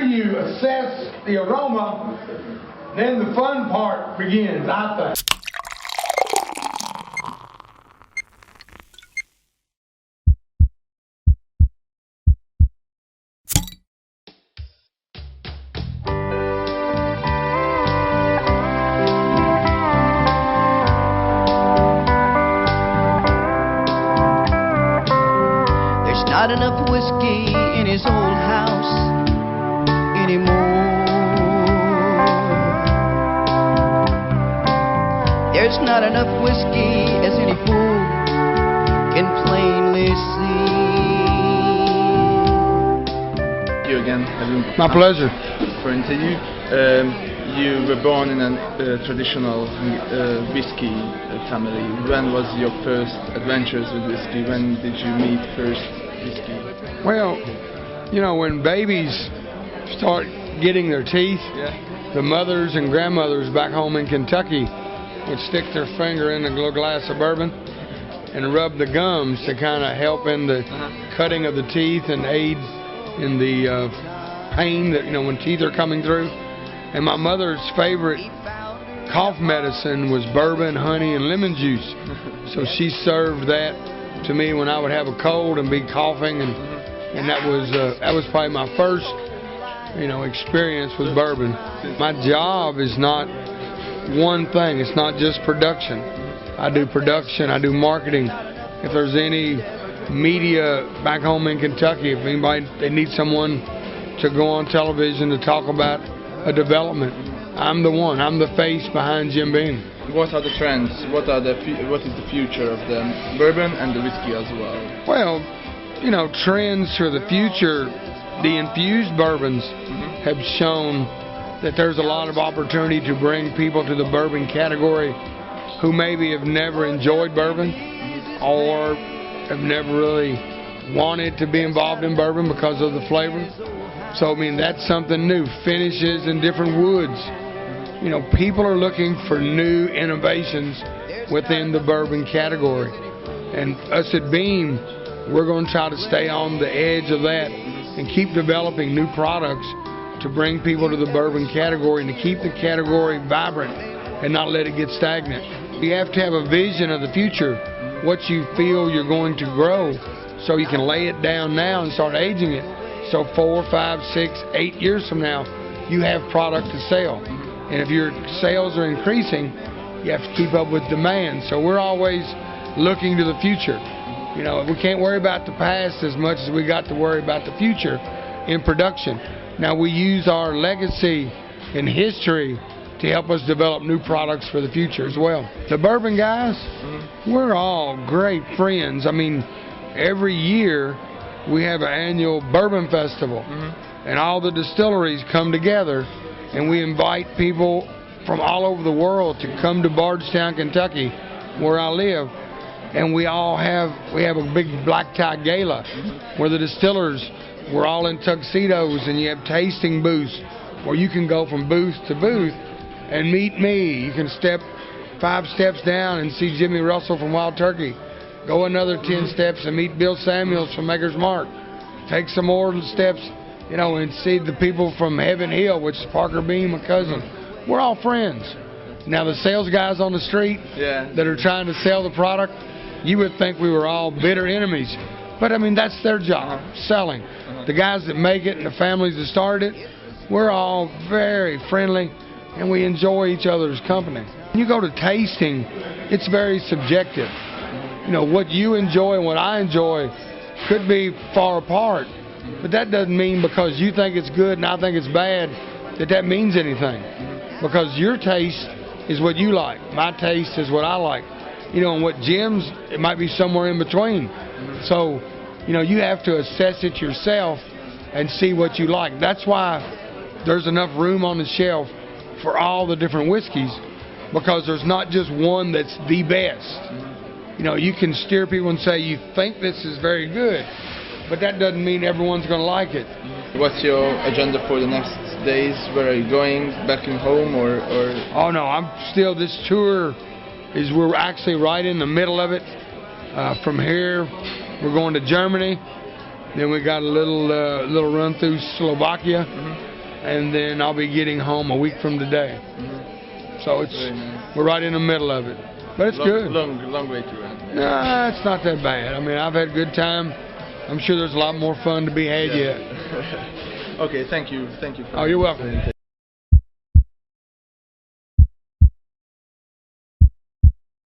after you assess the aroma, then the fun part begins, I think. Not enough whiskey in his old house anymore. There's not enough whiskey, as any fool can plainly see. You again, My pleasure. For interview. You were born in a traditional whiskey family. When was your first adventures with whiskey? When did you meet first whiskey? Well, you know, when babies start getting their teeth, the mothers and grandmothers back home in Kentucky would stick their finger in a little glass of bourbon and rub the gums to kind of help in the cutting of the teeth and aid in the pain that, you know, when teeth are coming through. And my mother's favorite cough medicine was bourbon, honey, and lemon juice. So she served that to me when I would have a cold and be coughing, and that was probably my first, you know, experience with bourbon. My job is not one thing. It's not just production. I do production. I do marketing. If there's any media back home in Kentucky, if anybody they need someone to go on television to talk about a development, I'm the one. I'm the face behind Jim Beam. What are the trends? What is the future of the bourbon and the whiskey as well? Well, you know, trends for the future, the infused bourbons have shown that there's a lot of opportunity to bring people to the bourbon category who maybe have never enjoyed bourbon or have never really wanted to be involved in bourbon because of the flavor. So, I mean, that's something new. Finishes in different woods. You know, people are looking for new innovations within the bourbon category. And us at Beam, we're going to try to stay on the edge of that and keep developing new products to bring people to the bourbon category and to keep the category vibrant and not let it get stagnant. You have to have a vision of the future, what you feel you're going to grow, so you can lay it down now and start aging it. So 4, 5, 6, 8 years from now, you have product to sell. And if your sales are increasing, you have to keep up with demand. So we're always looking to the future. You know, we can't worry about the past as much as we got to worry about the future in production. Now we use our legacy and history to help us develop new products for the future as well. The bourbon guys, we're all great friends. I mean, every year we have an annual bourbon festival, and all the distilleries come together, and we invite people from all over the world to come to Bardstown, Kentucky, where I live, and we have a big black tie gala where the distillers, we're all in tuxedos, and you have tasting booths where you can go from booth to booth and meet me. You can step 5 steps down and see Jimmy Russell from Wild Turkey. Go another 10 steps and meet Bill Samuels from Maker's Mark. Take some more steps, you know, and see the people from Heaven Hill, which is Parker Beam, my cousin. We're all friends. Now the sales guys on the street that are trying to sell the product, you would think we were all bitter enemies. But I mean, that's their job, selling. The guys that make it and the families that started it, we're all very friendly and we enjoy each other's company. When you go to tasting, it's very subjective. You know, what you enjoy and what I enjoy could be far apart, but that doesn't mean because you think it's good and I think it's bad that means anything. Because your taste is what you like, my taste is what I like. You know, and what Jim's, it might be somewhere in between. So, you know, you have to assess it yourself and see what you like. That's why there's enough room on the shelf for all the different whiskeys, because there's not just one that's the best. You know, you can steer people and say you think this is very good, but that doesn't mean everyone's going to like it. What's your agenda for the next days? Where are you going? Back in home or? Oh no, I'm still, this tour is, we're actually right in the middle of it. From here, we're going to Germany. Then we got a little run through Slovakia. and then I'll be getting home a week from today. So it's we're right in the middle of it, but it's good. Long way to run. Nah, it's not that bad. I mean, I've had a good time. I'm sure there's a lot more fun to be had yet. Okay, thank you. Oh, you're welcome.